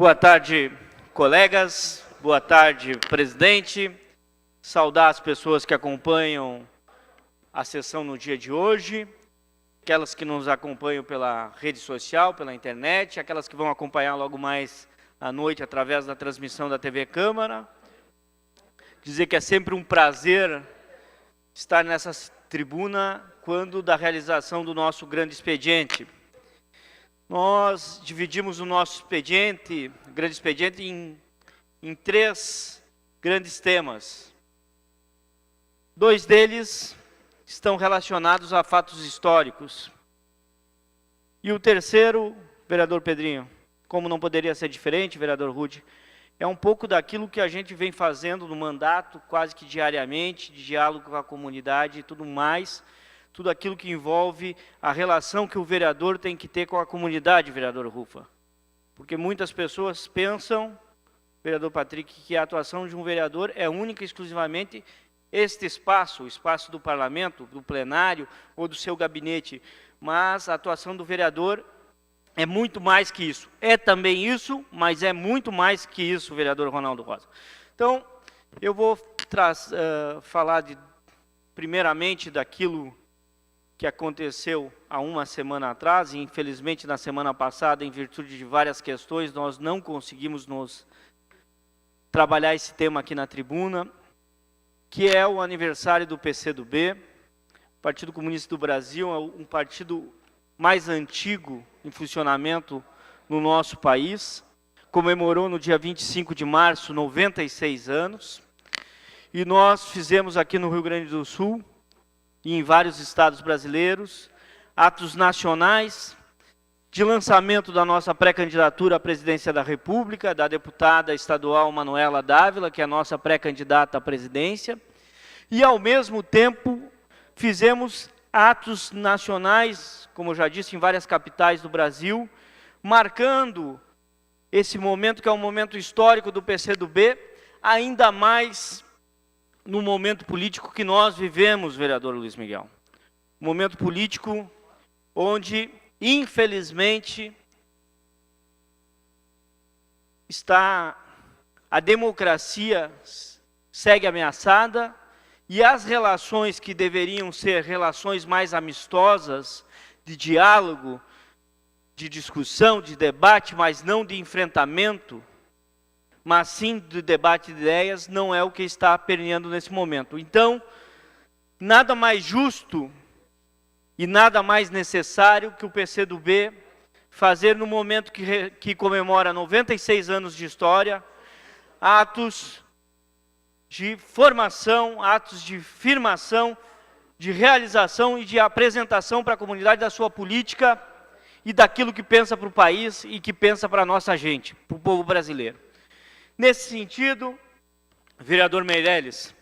Boa tarde, colegas. Boa tarde, presidente. Saudar as pessoas que acompanham a sessão no dia de hoje, aquelas que nos acompanham pela rede social, pela internet, aquelas que vão acompanhar logo mais à noite através da transmissão da TV Câmara. Dizer que é sempre um prazer estar nessa tribuna quando da realização do nosso grande expediente. Nós dividimos o nosso expediente, grande expediente, em três grandes temas. Dois deles estão relacionados a fatos históricos. E o terceiro, vereador Pedrinho, como não poderia ser diferente, vereador Rude, é um pouco daquilo que a gente vem fazendo no mandato, quase que diariamente, de diálogo com a comunidade e tudo mais, tudo aquilo que envolve a relação que o vereador tem que ter com a comunidade, vereador Rufa. Porque muitas pessoas pensam, vereador Patrick, que a atuação de um vereador é única e exclusivamente este espaço, o espaço do parlamento, do plenário ou do seu gabinete. Mas a atuação do vereador é muito mais que isso. É também isso, mas é muito mais que isso, vereador Ronaldo Rosa. Então, eu vou falar primeiramente daquilo que aconteceu há uma semana atrás, e infelizmente na semana passada, em virtude de várias questões, nós não conseguimos trabalhar esse tema aqui na tribuna, que é o aniversário do PCdoB, Partido Comunista do Brasil, é um partido mais antigo em funcionamento no nosso país, comemorou no dia 25 de março 96 anos, e nós fizemos aqui no Rio Grande do Sul, e em vários estados brasileiros, atos nacionais de lançamento da nossa pré-candidatura à presidência da República, da deputada estadual Manuela Dávila, que é a nossa pré-candidata à presidência, e ao mesmo tempo fizemos atos nacionais, como eu já disse, em várias capitais do Brasil, marcando esse momento que é um momento histórico do PCdoB, ainda mais no momento político que nós vivemos, vereador Luiz Miguel. Um momento político onde, infelizmente, a democracia segue ameaçada e as relações que deveriam ser relações mais amistosas, de diálogo, de discussão, de debate, mas não de enfrentamento, mas sim do debate de ideias, não é o que está permeando nesse momento. Então, nada mais justo e nada mais necessário que o PCdoB fazer no momento que comemora 96 anos de história, atos de formação, atos de firmação, de realização e de apresentação para a comunidade da sua política e daquilo que pensa para o país e que pensa para a nossa gente, para o povo brasileiro. Nesse sentido, vereador Meirelles,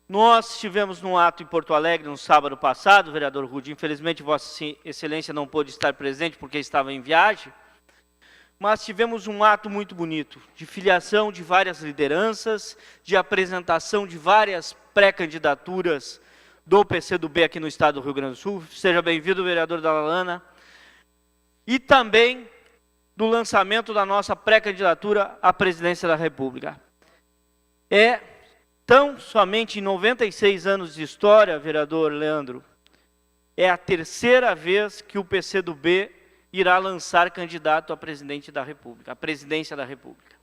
nós estivemos num ato em Porto Alegre no sábado passado, vereador Rude, infelizmente Vossa Excelência não pôde estar presente porque estava em viagem, mas tivemos um ato muito bonito, de filiação de várias lideranças, de apresentação de várias pré-candidaturas do PCdoB aqui no estado do Rio Grande do Sul. Seja bem-vindo, vereador Dalalana. E também do lançamento da nossa pré-candidatura à presidência da República. Tão somente em 96 anos de história, vereador Leandro, é a terceira vez que o PCdoB irá lançar candidato a presidente da República, a presidência da República.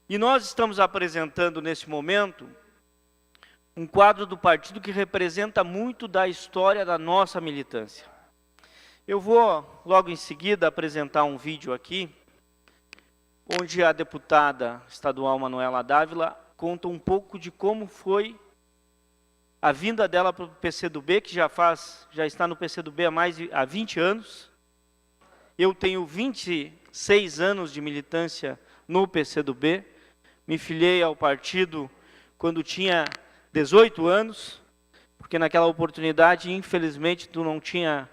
E nós estamos apresentando nesse momento um quadro do partido que representa muito da história da nossa militância. Eu vou, logo em seguida, apresentar um vídeo aqui, onde a deputada estadual Manuela Dávila conta um pouco de como foi a vinda dela para o PCdoB, que já está no PCdoB há 20 anos. Eu tenho 26 anos de militância no PCdoB, me filiei ao partido quando tinha 18 anos, porque naquela oportunidade, infelizmente, tu não tinha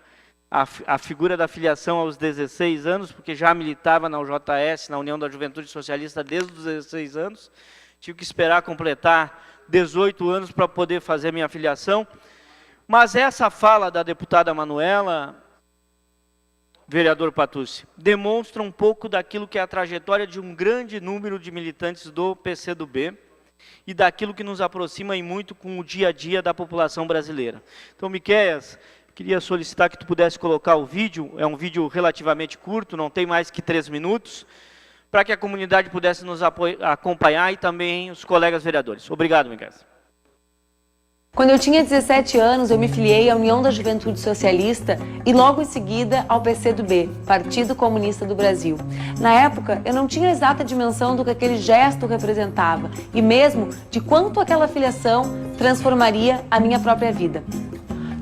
a figura da filiação aos 16 anos, porque já militava na UJS, na União da Juventude Socialista, desde os 16 anos. Tive que esperar completar 18 anos para poder fazer minha filiação. Mas essa fala da deputada Manuela vereador Patucci, demonstra um pouco daquilo que é a trajetória de um grande número de militantes do PCdoB e daquilo que nos aproxima em muito com o dia a dia da população brasileira. Então, Miqueias, queria solicitar que tu pudesse colocar o vídeo, é um vídeo relativamente curto, não tem mais que 3 minutos, para que a comunidade pudesse nos acompanhar e também os colegas vereadores. Obrigado, Miqueias. Quando eu tinha 17 anos, eu me filiei à União da Juventude Socialista e logo em seguida ao PCdoB, Partido Comunista do Brasil. Na época, eu não tinha a exata dimensão do que aquele gesto representava e mesmo de quanto aquela filiação transformaria a minha própria vida.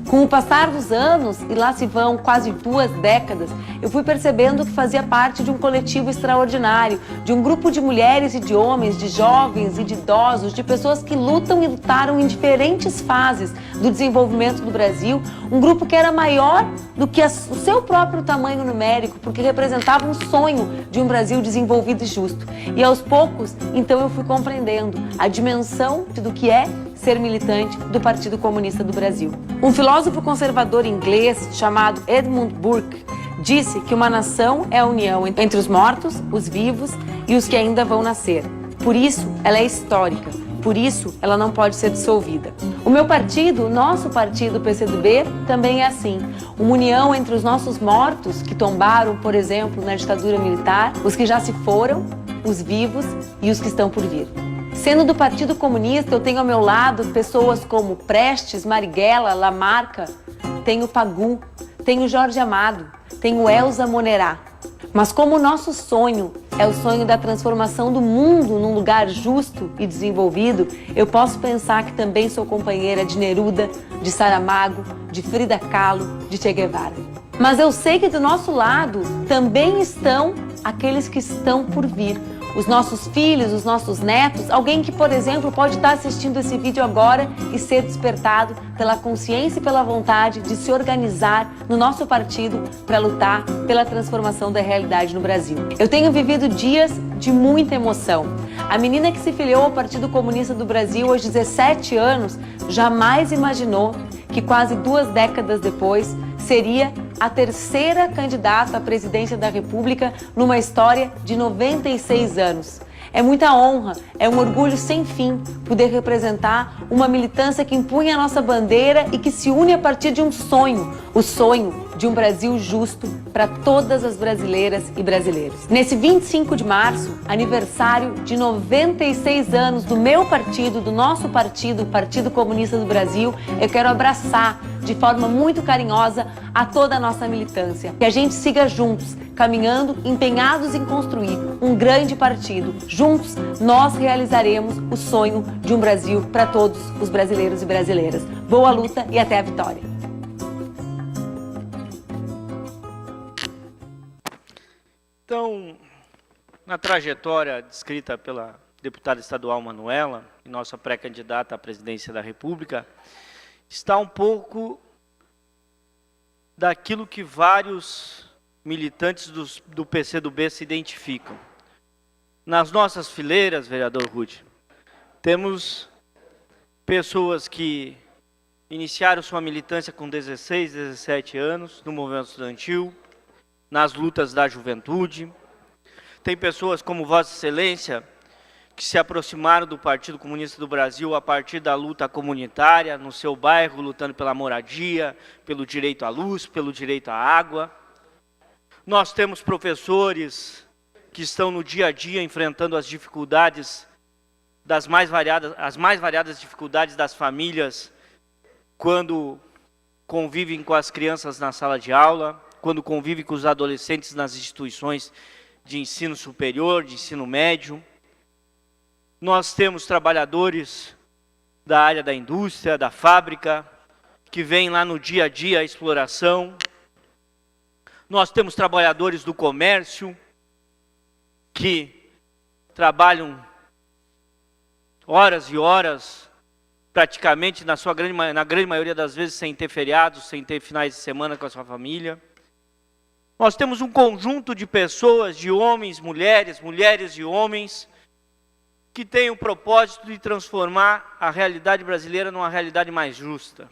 Com o passar dos anos, e lá se vão quase 2 décadas, eu fui percebendo que fazia parte de um coletivo extraordinário, de um grupo de mulheres e de homens, de jovens e de idosos, de pessoas que lutam e lutaram em diferentes fases do desenvolvimento do Brasil, um grupo que era maior do que o seu próprio tamanho numérico, porque representava um sonho de um Brasil desenvolvido e justo. E aos poucos, então eu fui compreendendo a dimensão do que é ser militante do Partido Comunista do Brasil. Um filósofo conservador inglês chamado Edmund Burke disse que uma nação é a união entre os mortos, os vivos e os que ainda vão nascer. Por isso, ela é histórica. Por isso, ela não pode ser dissolvida. O meu partido, o nosso partido, o PCdoB, também é assim. Uma união entre os nossos mortos, que tombaram, por exemplo, na ditadura militar, os que já se foram, os vivos e os que estão por vir. Sendo do Partido Comunista, eu tenho ao meu lado pessoas como Prestes, Marighella, Lamarca, tenho Pagu, tenho Jorge Amado, tenho Elza Monerá. Mas como o nosso sonho é o sonho da transformação do mundo num lugar justo e desenvolvido, eu posso pensar que também sou companheira de Neruda, de Saramago, de Frida Kahlo, de Che Guevara. Mas eu sei que do nosso lado também estão aqueles que estão por vir. Os nossos filhos, os nossos netos, alguém que, por exemplo, pode estar assistindo esse vídeo agora e ser despertado pela consciência e pela vontade de se organizar no nosso partido para lutar pela transformação da realidade no Brasil. Eu tenho vivido dias de muita emoção. A menina que se filiou ao Partido Comunista do Brasil aos 17 anos jamais imaginou que quase 2 décadas depois seria a 3ª candidata à presidência da República numa história de 96 anos. É muita honra, é um orgulho sem fim poder representar uma militância que impunha a nossa bandeira e que se une a partir de um sonho, o sonho de um Brasil justo para todas as brasileiras e brasileiros. Nesse 25 de março, aniversário de 96 anos do meu partido, do nosso partido, o Partido Comunista do Brasil, eu quero abraçar de forma muito carinhosa a toda a nossa militância. Que a gente siga juntos, caminhando, empenhados em construir um grande partido. Juntos, nós realizaremos o sonho de um Brasil para todos os brasileiros e brasileiras. Boa luta e até a vitória! Então, na trajetória descrita pela deputada estadual Manuela, nossa pré-candidata à presidência da República, está um pouco daquilo que vários militantes do PCdoB se identificam. Nas nossas fileiras, vereador Rude, temos pessoas que iniciaram sua militância com 16, 17 anos, no movimento estudantil, nas lutas da juventude. Tem pessoas como Vossa Excelência, que se aproximaram do Partido Comunista do Brasil a partir da luta comunitária, no seu bairro, lutando pela moradia, pelo direito à luz, pelo direito à água. Nós temos professores que estão no dia a dia enfrentando as dificuldades, as mais variadas dificuldades das famílias, quando convivem com as crianças na sala de aula, quando convivem com os adolescentes nas instituições de ensino superior, de ensino médio. Nós temos trabalhadores da área da indústria, da fábrica, que vêm lá no dia a dia a exploração. Nós temos trabalhadores do comércio, que trabalham horas e horas, praticamente na grande maioria das vezes sem ter feriados, sem ter finais de semana com a sua família. Nós temos um conjunto de pessoas, de homens, mulheres e homens, que têm o propósito de transformar a realidade brasileira numa realidade mais justa,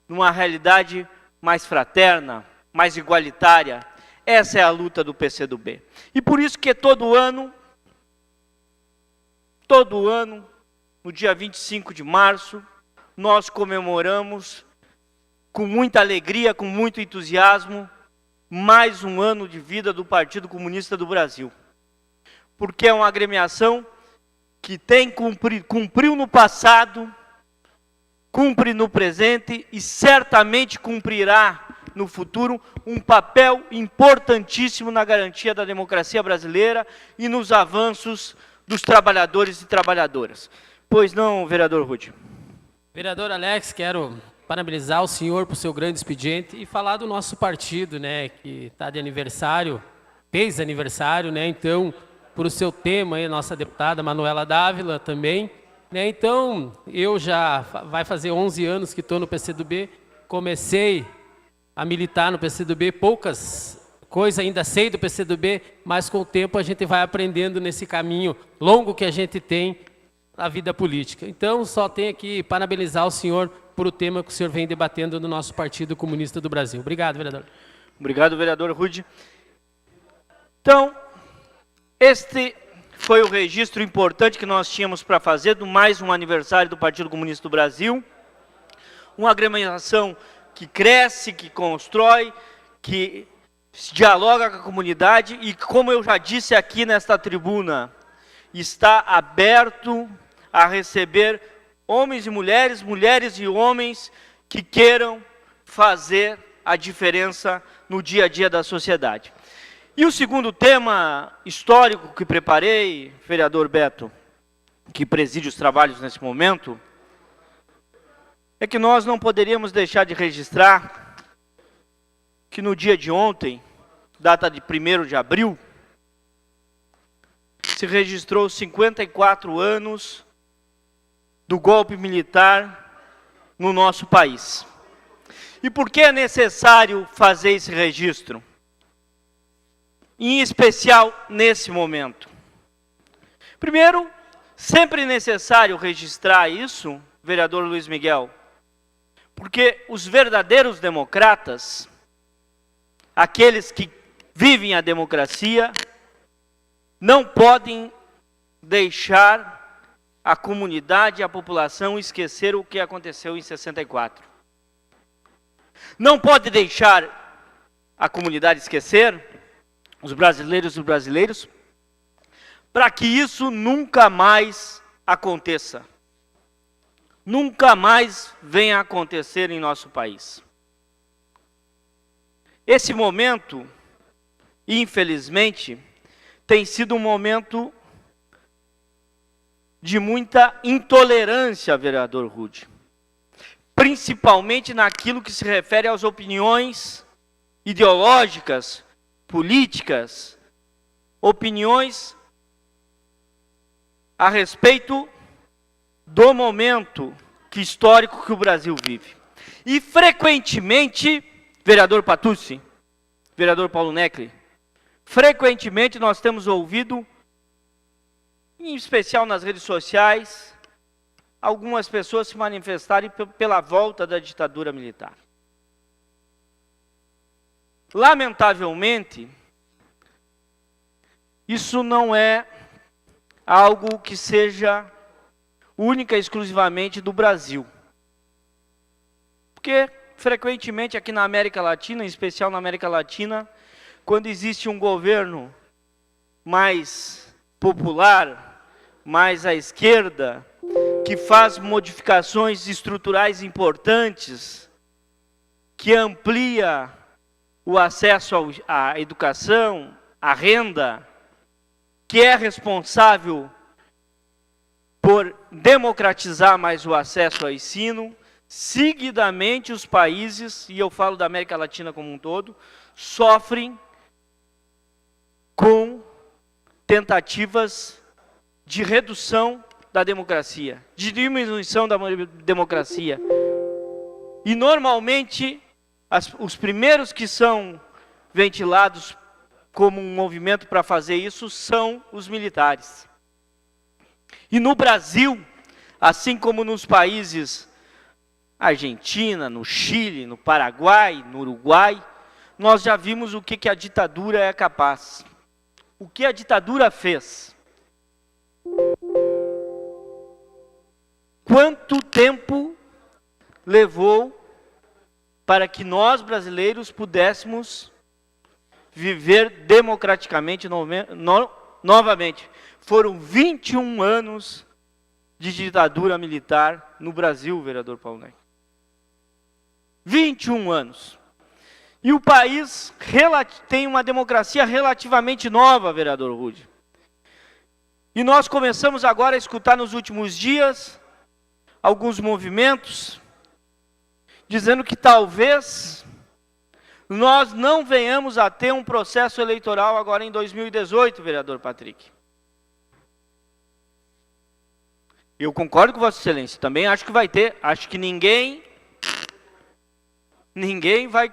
numa realidade mais fraterna, mais igualitária. Essa é a luta do PCdoB. E por isso que todo ano, no dia 25 de março, nós comemoramos com muita alegria, com muito entusiasmo, mais um ano de vida do Partido Comunista do Brasil. Porque é uma agremiação que cumpriu no passado, cumpre no presente e certamente cumprirá no futuro um papel importantíssimo na garantia da democracia brasileira e nos avanços dos trabalhadores e trabalhadoras. Pois não, vereador Rude? Vereador Alex, quero parabenizar o senhor por seu grande expediente e falar do nosso partido, né, que está de aniversário, fez aniversário, né, então, por o seu tema, aí, nossa deputada Manuela Dávila também, né, então, eu já, vai fazer 11 anos que estou no PCdoB, comecei a militar no PCdoB, poucas coisas ainda sei do PCdoB, mas com o tempo a gente vai aprendendo nesse caminho longo que a gente tem na vida política. Então, só tenho que parabenizar o senhor por o tema que o senhor vem debatendo no nosso Partido Comunista do Brasil. Obrigado, vereador. Obrigado, vereador Rude. Então, este foi o registro importante que nós tínhamos para fazer do mais um aniversário do Partido Comunista do Brasil. Uma agremiação que cresce, que constrói, que dialoga com a comunidade e, como eu já disse aqui nesta tribuna, está aberto a receber homens e mulheres, mulheres e homens que queiram fazer a diferença no dia a dia da sociedade. E o segundo tema histórico que preparei, vereador Beto, que preside os trabalhos nesse momento, é que nós não poderíamos deixar de registrar que no dia de ontem, data de 1º de abril, se registrou 54 anos do golpe militar no nosso país. E por que é necessário fazer esse registro? Em especial nesse momento. Primeiro, sempre é necessário registrar isso, vereador Luiz Miguel, porque os verdadeiros democratas, aqueles que vivem a democracia, não podem deixar a comunidade e a população esquecer o que aconteceu em 64. Não pode deixar a comunidade esquecer, os brasileiros, para que isso nunca mais aconteça. Nunca mais venha a acontecer em nosso país. Esse momento, infelizmente, tem sido um momento de muita intolerância, vereador Rude. Principalmente naquilo que se refere às opiniões ideológicas, políticas, opiniões a respeito do momento histórico que o Brasil vive. E frequentemente, vereador Patucci, vereador Paulo Necli, frequentemente nós temos ouvido, em especial nas redes sociais, algumas pessoas se manifestarem pela volta da ditadura militar. Lamentavelmente, isso não é algo que seja única e exclusivamente do Brasil. Porque, frequentemente, aqui na América Latina, em especial na América Latina, quando existe um governo mais popular, mais à esquerda, que faz modificações estruturais importantes, que amplia o acesso à educação, à renda, que é responsável por democratizar mais o acesso ao ensino, seguidamente os países, e eu falo da América Latina como um todo, sofrem com tentativas de redução da democracia, de diminuição da democracia. E normalmente, os primeiros que são ventilados como um movimento para fazer isso são os militares. E no Brasil, assim como nos países Argentina, no Chile, no Paraguai, no Uruguai, nós já vimos o que a ditadura é capaz. O que a ditadura fez. Quanto tempo levou para que nós, brasileiros, pudéssemos viver democraticamente novamente? Foram 21 anos de ditadura militar no Brasil, vereador Paulo Neck. 21 anos. E o país tem uma democracia relativamente nova, vereador Rude. E nós começamos agora a escutar nos últimos dias alguns movimentos dizendo que talvez nós não venhamos a ter um processo eleitoral agora em 2018, vereador Patrick. Eu concordo com Vossa Excelência, também acho que vai ter, acho que ninguém vai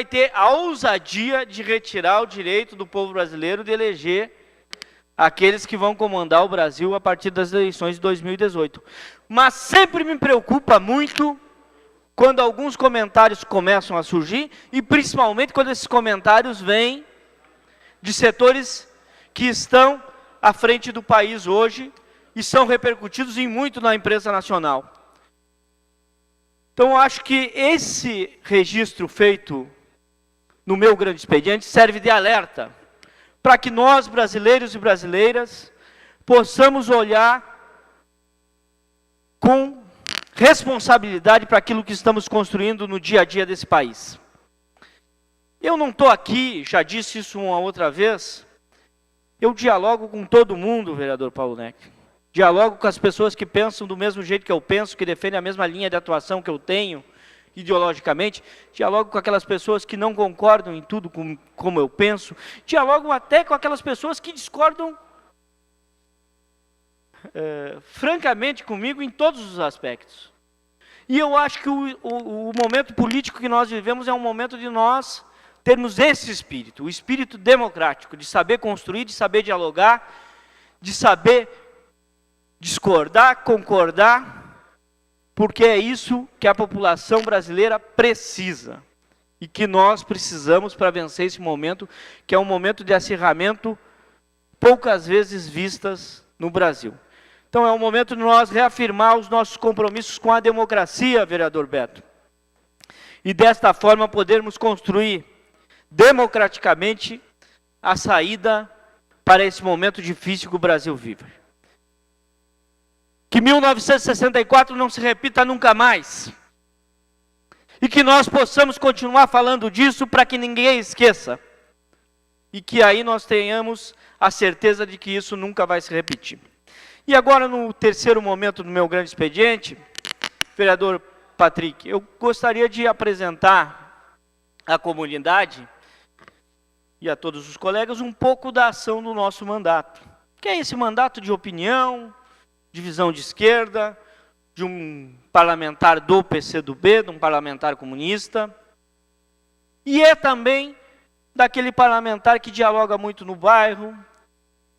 ter a ousadia de retirar o direito do povo brasileiro de eleger aqueles que vão comandar o Brasil a partir das eleições de 2018. Mas sempre me preocupa muito quando alguns comentários começam a surgir, e principalmente quando esses comentários vêm de setores que estão à frente do país hoje e são repercutidos em muito na imprensa nacional. Então, eu acho que esse registro feito no meu grande expediente serve de alerta para que nós, brasileiros e brasileiras, possamos olhar com responsabilidade para aquilo que estamos construindo no dia a dia desse país. Eu não estou aqui, já disse isso uma outra vez, eu dialogo com todo mundo, vereador Paulo Neck. Dialogo com as pessoas que pensam do mesmo jeito que eu penso, que defendem a mesma linha de atuação que eu tenho, ideologicamente. Dialogo com aquelas pessoas que não concordam em tudo como eu penso. Dialogo até com aquelas pessoas que discordam francamente comigo em todos os aspectos. E eu acho que o momento político que nós vivemos é um momento de nós termos esse espírito, o espírito democrático, de saber construir, de saber dialogar, de saber discordar, concordar, porque é isso que a população brasileira precisa e que nós precisamos para vencer esse momento, que é um momento de acirramento poucas vezes vistas no Brasil. Então é o momento de nós reafirmar os nossos compromissos com a democracia, vereador Beto, e desta forma podermos construir democraticamente a saída para esse momento difícil que o Brasil vive. Que 1964 não se repita nunca mais. E que nós possamos continuar falando disso para que ninguém esqueça. E que aí nós tenhamos a certeza de que isso nunca vai se repetir. E agora, no terceiro momento do meu grande expediente, vereador Patrick, eu gostaria de apresentar à comunidade e a todos os colegas um pouco da ação do nosso mandato. Que é esse mandato de opinião, de visão de esquerda, de um parlamentar do PCdoB, de um parlamentar comunista, e é também daquele parlamentar que dialoga muito no bairro,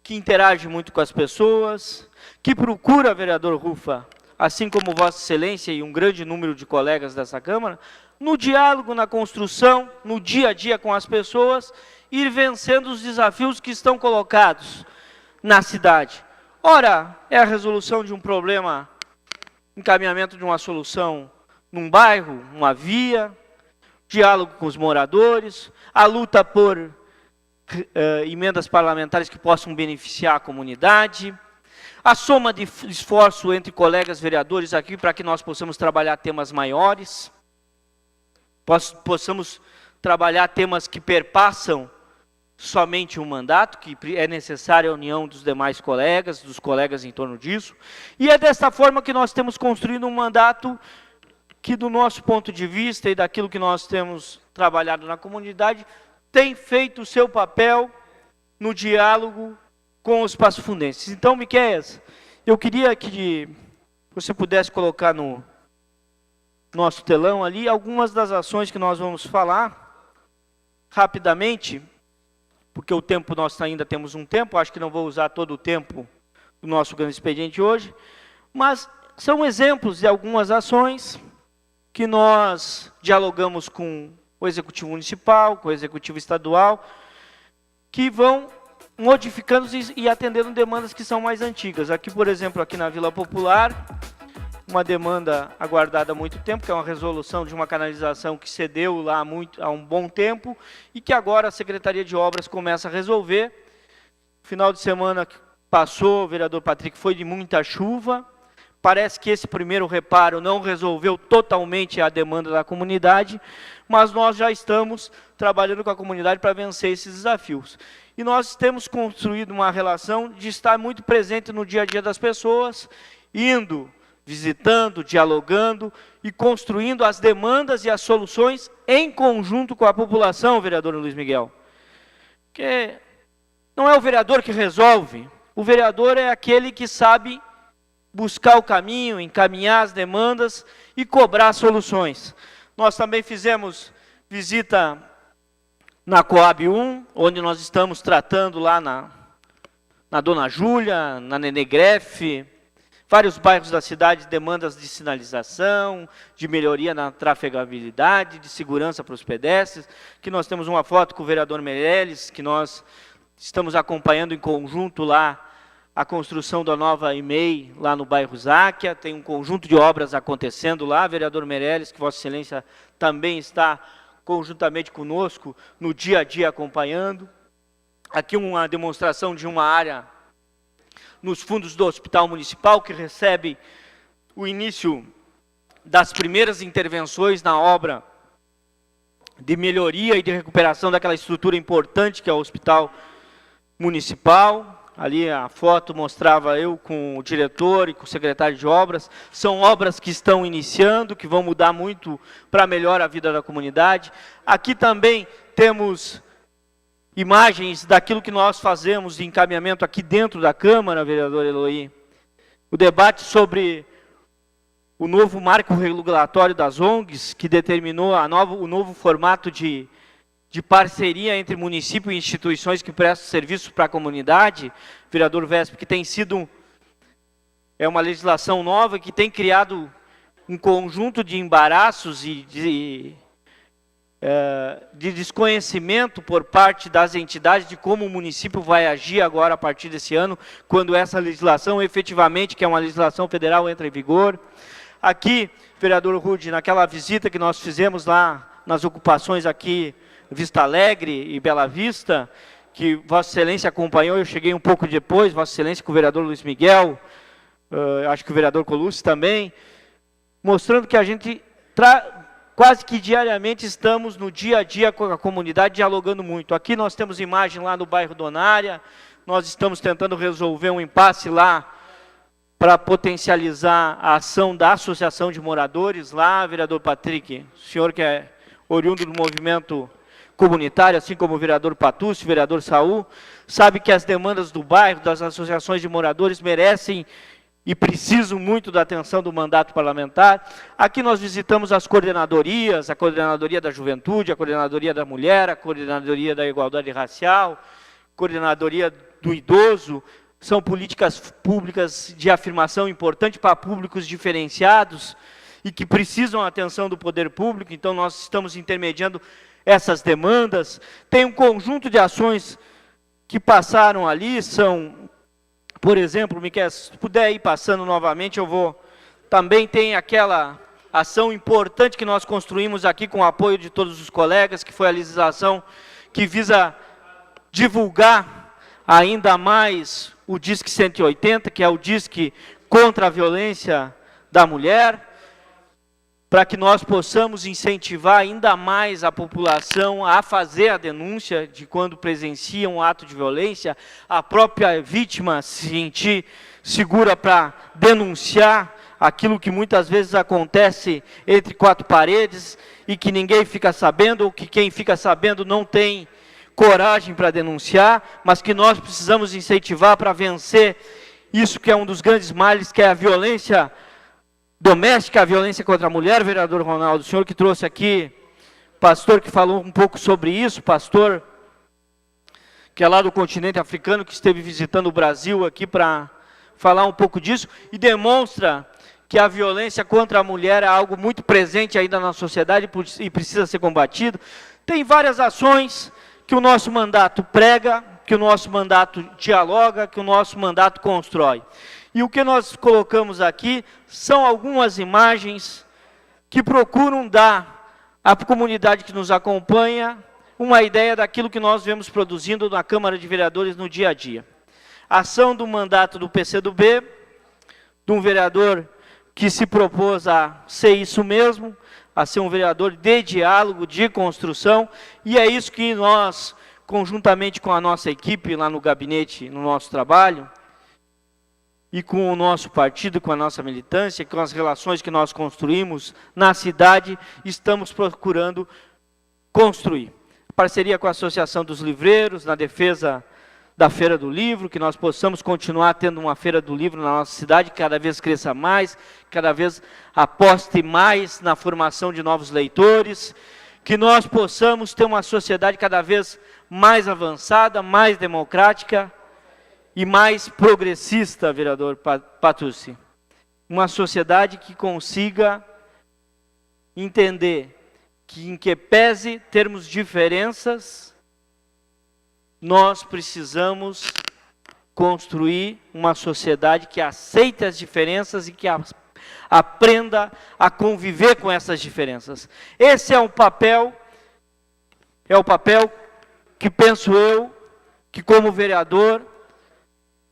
que interage muito com as pessoas, que procura, vereador Rufa, assim como Vossa Excelência e um grande número de colegas dessa Câmara, no diálogo, na construção, no dia a dia com as pessoas, ir vencendo os desafios que estão colocados na cidade. Ora, é a resolução de um problema, encaminhamento de uma solução num bairro, uma via, diálogo com os moradores, a luta por emendas parlamentares que possam beneficiar a comunidade, a soma de esforço entre colegas vereadores aqui para que nós possamos trabalhar temas maiores, possamos trabalhar temas que perpassam somente um mandato, que é necessária a união dos demais colegas, dos colegas em torno disso, e é desta forma que nós temos construído um mandato que, do nosso ponto de vista e daquilo que nós temos trabalhado na comunidade, tem feito o seu papel no diálogo com os passofundenses. Então, Miqueias, eu queria que você pudesse colocar no nosso telão ali algumas das ações que nós vamos falar rapidamente, porque o tempo nós ainda temos um tempo, acho que não vou usar todo o tempo do nosso grande expediente hoje, mas são exemplos de algumas ações que nós dialogamos com o Executivo Municipal, com o Executivo Estadual, que vão modificando e atendendo demandas que são mais antigas. Aqui, por exemplo, aqui na Vila Popular, uma demanda aguardada há muito tempo, que é uma resolução de uma canalização que cedeu lá há um bom tempo e que agora a Secretaria de Obras começa a resolver. Final de semana que passou, o vereador Patrick, foi de muita chuva. Parece que esse primeiro reparo não resolveu totalmente a demanda da comunidade, mas nós já estamos trabalhando com a comunidade para vencer esses desafios. E nós temos construído uma relação de estar muito presente no dia a dia das pessoas, indo, visitando, dialogando e construindo as demandas e as soluções em conjunto com a população, vereador Luiz Miguel. Porque não é o vereador que resolve, o vereador é aquele que sabe buscar o caminho, encaminhar as demandas e cobrar soluções. Nós também fizemos visita na Coab 1, onde nós estamos tratando lá na Dona Júlia, na Nenegrefe, vários bairros da cidade, demandas de sinalização, de melhoria na trafegabilidade, de segurança para os pedestres, que nós temos uma foto com o vereador Meirelles, que nós estamos acompanhando em conjunto lá a construção da nova EMEI lá no bairro Záquia, tem um conjunto de obras acontecendo lá, vereador Meirelles, que Vossa Excelência também está conjuntamente conosco no dia a dia acompanhando. Aqui uma demonstração de uma área nos fundos do Hospital Municipal, que recebe o início das primeiras intervenções na obra de melhoria e de recuperação daquela estrutura importante que é o Hospital Municipal. Ali a foto mostrava eu com o diretor e com o secretário de obras. São obras que estão iniciando, que vão mudar muito para melhorar a vida da comunidade. Aqui também temos imagens daquilo que nós fazemos de encaminhamento aqui dentro da Câmara, vereador Eloy. O debate sobre o novo marco regulatório das ONGs, que determinou o novo formato de parceria entre município e instituições que prestam serviço para a comunidade, vereador Vesp, que tem sido uma legislação nova que tem criado um conjunto de embaraços e de desconhecimento por parte das entidades de como o município vai agir agora a partir desse ano, quando essa legislação efetivamente, que é uma legislação federal, entra em vigor. Aqui, vereador Rude, naquela visita que nós fizemos lá nas ocupações aqui, Vista Alegre e Bela Vista, que Vossa Excelência acompanhou, eu cheguei um pouco depois, Vossa Excelência com o vereador Luiz Miguel, acho que o vereador Colucci também, mostrando que a gente quase que diariamente estamos no dia a dia com a comunidade, dialogando muito. Aqui nós temos imagem lá no bairro Donária, nós estamos tentando resolver um impasse lá para potencializar a ação da Associação de Moradores lá, vereador Patrick, o senhor que é oriundo do movimento comunitário, assim como o vereador Patucci, o vereador Saul, sabe que as demandas do bairro, das associações de moradores merecem e precisam muito da atenção do mandato parlamentar. Aqui nós visitamos as coordenadorias, a Coordenadoria da Juventude, a Coordenadoria da Mulher, a Coordenadoria da Igualdade Racial, Coordenadoria do Idoso. São políticas públicas de afirmação importante para públicos diferenciados e que precisam da atenção do poder público, então nós estamos intermediando essas demandas. Tem um conjunto de ações que passaram ali, são, por exemplo, Miquel, se puder ir passando novamente, eu vou. Também tem aquela ação importante que nós construímos aqui com o apoio de todos os colegas, que foi a legislação que visa divulgar ainda mais o Disque 180, que é o Disque contra a violência da mulher, para que nós possamos incentivar ainda mais a população a fazer a denúncia de quando presencia um ato de violência, a própria vítima se sentir segura para denunciar aquilo que muitas vezes acontece entre quatro paredes e que ninguém fica sabendo, ou que quem fica sabendo não tem coragem para denunciar, mas que nós precisamos incentivar para vencer isso que é um dos grandes males, que é a violência doméstica, a violência contra a mulher, vereador Ronaldo, o senhor que trouxe aqui, pastor que falou um pouco sobre isso, pastor que é lá do continente africano, que esteve visitando o Brasil aqui para falar um pouco disso, e demonstra que a violência contra a mulher é algo muito presente ainda na sociedade e precisa ser combatido. Tem várias ações que o nosso mandato prega, que o nosso mandato dialoga, que o nosso mandato constrói. E o que nós colocamos aqui são algumas imagens que procuram dar à comunidade que nos acompanha uma ideia daquilo que nós vemos produzindo na Câmara de Vereadores no dia a dia. A ação do mandato do PCdoB, de um vereador que se propôs a ser isso mesmo, a ser um vereador de diálogo, de construção, e é isso que nós, conjuntamente com a nossa equipe lá no gabinete, no nosso trabalho, e com o nosso partido, com a nossa militância, com as relações que nós construímos na cidade, estamos procurando construir. Parceria com a Associação dos Livreiros, na defesa da Feira do Livro, que nós possamos continuar tendo uma Feira do Livro na nossa cidade, que cada vez cresça mais, cada vez aposte mais na formação de novos leitores, que nós possamos ter uma sociedade cada vez mais avançada, mais democrática e mais progressista, vereador Patucci. Uma sociedade que consiga entender que, em que pese termos diferenças, nós precisamos construir uma sociedade que aceite as diferenças e que aprenda a conviver com essas diferenças. Esse é o papel que penso eu, que como vereador,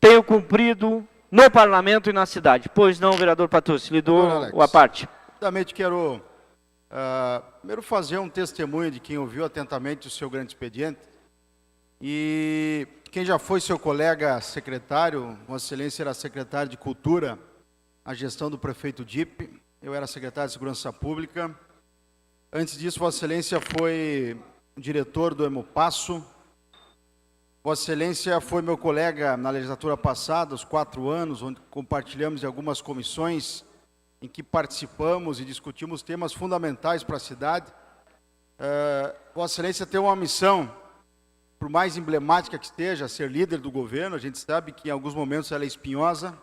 tenho cumprido no parlamento e na cidade. Pois não, vereador Patucci, lhe dou a parte. Rapidamente quero primeiro fazer um testemunho de quem ouviu atentamente o seu grande expediente. E quem já foi seu colega secretário, Vossa Excelência era secretário de Cultura, a gestão do prefeito Dipp, eu era secretário de Segurança Pública. Antes disso, Vossa Excelência foi diretor do Hemopasso. Vossa Excelência foi meu colega na legislatura passada, os 4 anos, onde compartilhamos de algumas comissões em que participamos e discutimos temas fundamentais para a cidade. Vossa Excelência tem uma missão, por mais emblemática que esteja, ser líder do governo. A gente sabe que em alguns momentos ela é espinhosa,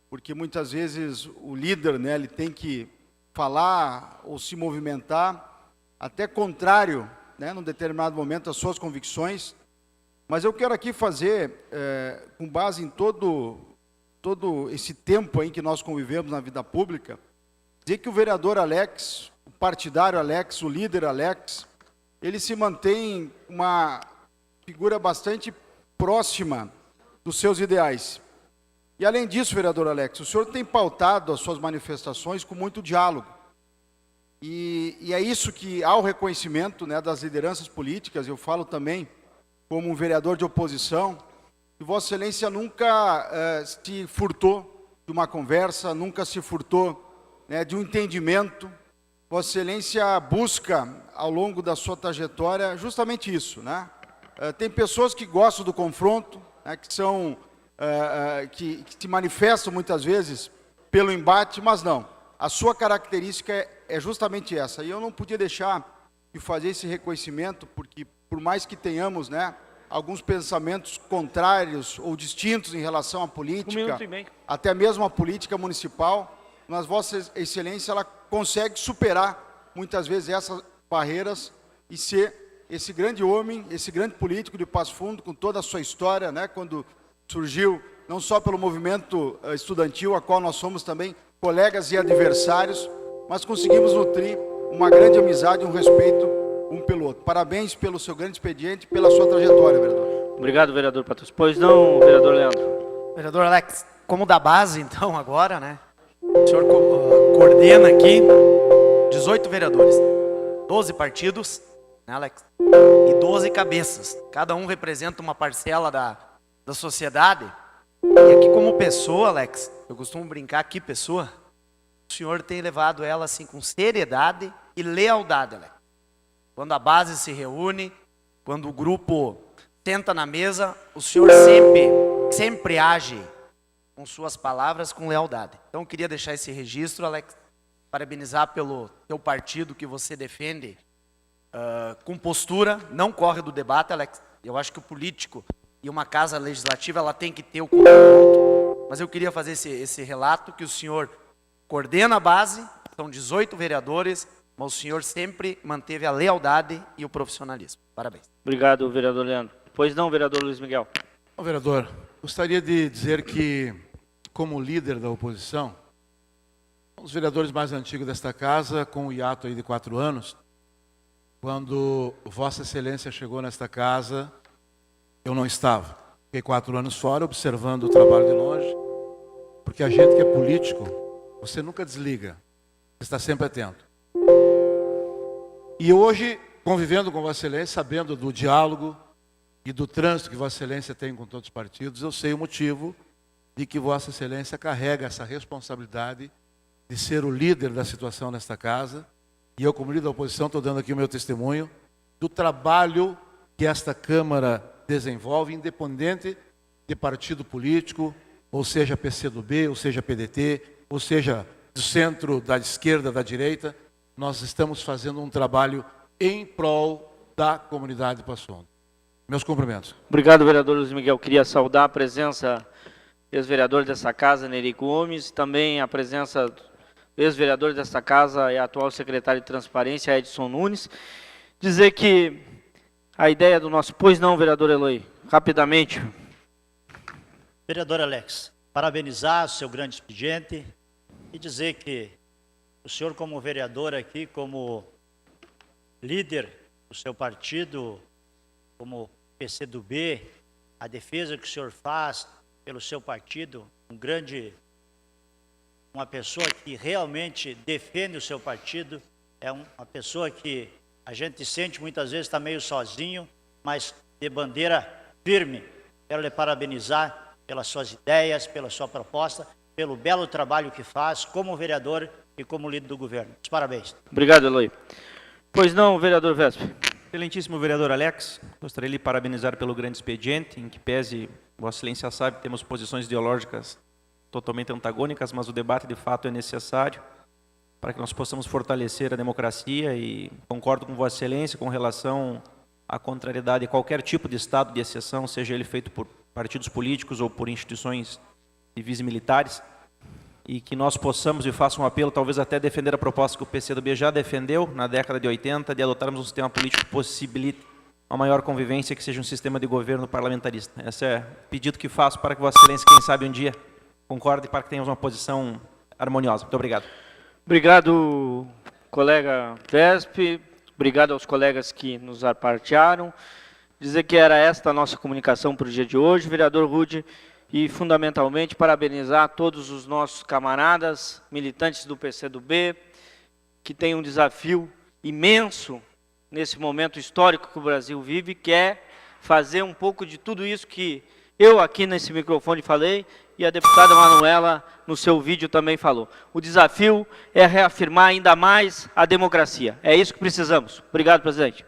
porque muitas vezes o líder, né, ele tem que falar ou se movimentar até contrário, né, num determinado momento, às suas convicções. Mas eu quero aqui fazer, com base em todo esse tempo em que nós convivemos na vida pública, dizer que o vereador Alex, o partidário Alex, o líder Alex, ele se mantém uma figura bastante próxima dos seus ideais. E além disso, vereador Alex, o senhor tem pautado as suas manifestações com muito diálogo. E é isso que há o reconhecimento, né, das lideranças políticas. Eu falo também como um vereador de oposição, que Vossa Excelência nunca se furtou de uma conversa, nunca se furtou, né, de um entendimento. Vossa Excelência busca, ao longo da sua trajetória, justamente isso, né? Tem pessoas que gostam do confronto, né, que se manifestam muitas vezes pelo embate, mas não. A sua característica é justamente essa. E eu não podia deixar de fazer esse reconhecimento, porque por mais que tenhamos, né, alguns pensamentos contrários ou distintos em relação à política, até mesmo a política municipal, mas Vossa Excelência ela consegue superar muitas vezes essas barreiras e ser esse grande homem, esse grande político de Passo Fundo, com toda a sua história, né, quando surgiu, não só pelo movimento estudantil, a qual nós somos também colegas e adversários, mas conseguimos nutrir uma grande amizade e um respeito um pelo outro. Parabéns pelo seu grande expediente e pela sua trajetória, vereador. Obrigado, vereador Patucci. Pois não, vereador Leandro. Vereador Alex, como da base, então, agora, né? O senhor coordena aqui 18 vereadores, 12 partidos, né, Alex? E 12 cabeças. Cada um representa uma parcela da sociedade. E aqui como pessoa, Alex, eu costumo brincar aqui, pessoa, o senhor tem levado ela assim com seriedade e lealdade, Alex. Quando a base se reúne, quando o grupo senta na mesa, o senhor sempre age com suas palavras com lealdade. Então eu queria deixar esse registro, Alex, parabenizar pelo teu partido que você defende com postura, não corre do debate, Alex. Eu acho que o político e uma casa legislativa ela tem que ter o confronto, mas eu queria fazer esse relato que o senhor coordena a base, são 18 vereadores, mas o senhor sempre manteve a lealdade e o profissionalismo. Parabéns. Obrigado, vereador Leandro. Pois não, vereador Luiz Miguel. Bom, vereador, gostaria de dizer que, como líder da oposição, um dos vereadores mais antigos desta casa, com um hiato aí de 4 anos, quando Vossa Excelência chegou nesta casa, eu não estava. Fiquei 4 anos fora, observando o trabalho de longe, porque a gente que é político, você nunca desliga, você está sempre atento. E hoje, convivendo com Vossa Excelência, sabendo do diálogo e do trânsito que Vossa Excelência tem com todos os partidos, eu sei o motivo de que Vossa Excelência carrega essa responsabilidade de ser o líder da situação nesta casa. E eu, como líder da oposição, estou dando aqui o meu testemunho do trabalho que esta Câmara desenvolve, independente de partido político, ou seja PCdoB, ou seja PDT, ou seja do centro, da esquerda, da direita. Nós estamos fazendo um trabalho em prol da comunidade de Passo Fundo. Meus cumprimentos. Obrigado, vereador Luiz Miguel. Queria saudar a presença do ex-vereador dessa casa, Neri Gomes, também a presença do ex-vereador desta casa e atual secretário de Transparência, Edson Nunes. Dizer que a ideia do nosso... Pois não, vereador Eloy, rapidamente. Vereador Alex, parabenizar o seu grande expediente e dizer que o senhor, como vereador aqui, como líder do seu partido, como PCdoB, a defesa que o senhor faz pelo seu partido, uma pessoa que realmente defende o seu partido, é uma pessoa que a gente sente muitas vezes está meio sozinho, mas de bandeira firme. Quero lhe parabenizar pelas suas ideias, pela sua proposta, pelo belo trabalho que faz como vereador e como líder do governo. Parabéns. Obrigado, Eloy. Pois não, vereador Vespe. Excelentíssimo vereador Alex, gostaria de lhe parabenizar pelo grande expediente, em que pese, Vossa Excelência sabe, temos posições ideológicas totalmente antagônicas, mas o debate de fato é necessário para que nós possamos fortalecer a democracia, e concordo com Vossa Excelência com relação à contrariedade a qualquer tipo de estado de exceção, seja ele feito por partidos políticos ou por instituições civis e militares, e que nós possamos, e faço um apelo, talvez até defender a proposta que o PCdoB já defendeu na década de 80, de adotarmos um sistema político que possibilite uma maior convivência, que seja um sistema de governo parlamentarista. Esse é o pedido que faço para que Vossa Excelência, quem sabe um dia, concorde para que tenhamos uma posição harmoniosa. Muito obrigado. Obrigado, colega Vespe. Obrigado aos colegas que nos apartearam. Dizer que era esta a nossa comunicação para o dia de hoje, vereador Rude, e fundamentalmente parabenizar todos os nossos camaradas, militantes do PCdoB, que têm um desafio imenso nesse momento histórico que o Brasil vive, que é fazer um pouco de tudo isso que eu aqui nesse microfone falei e a deputada Manuela no seu vídeo também falou. O desafio é reafirmar ainda mais a democracia. É isso que precisamos. Obrigado, presidente.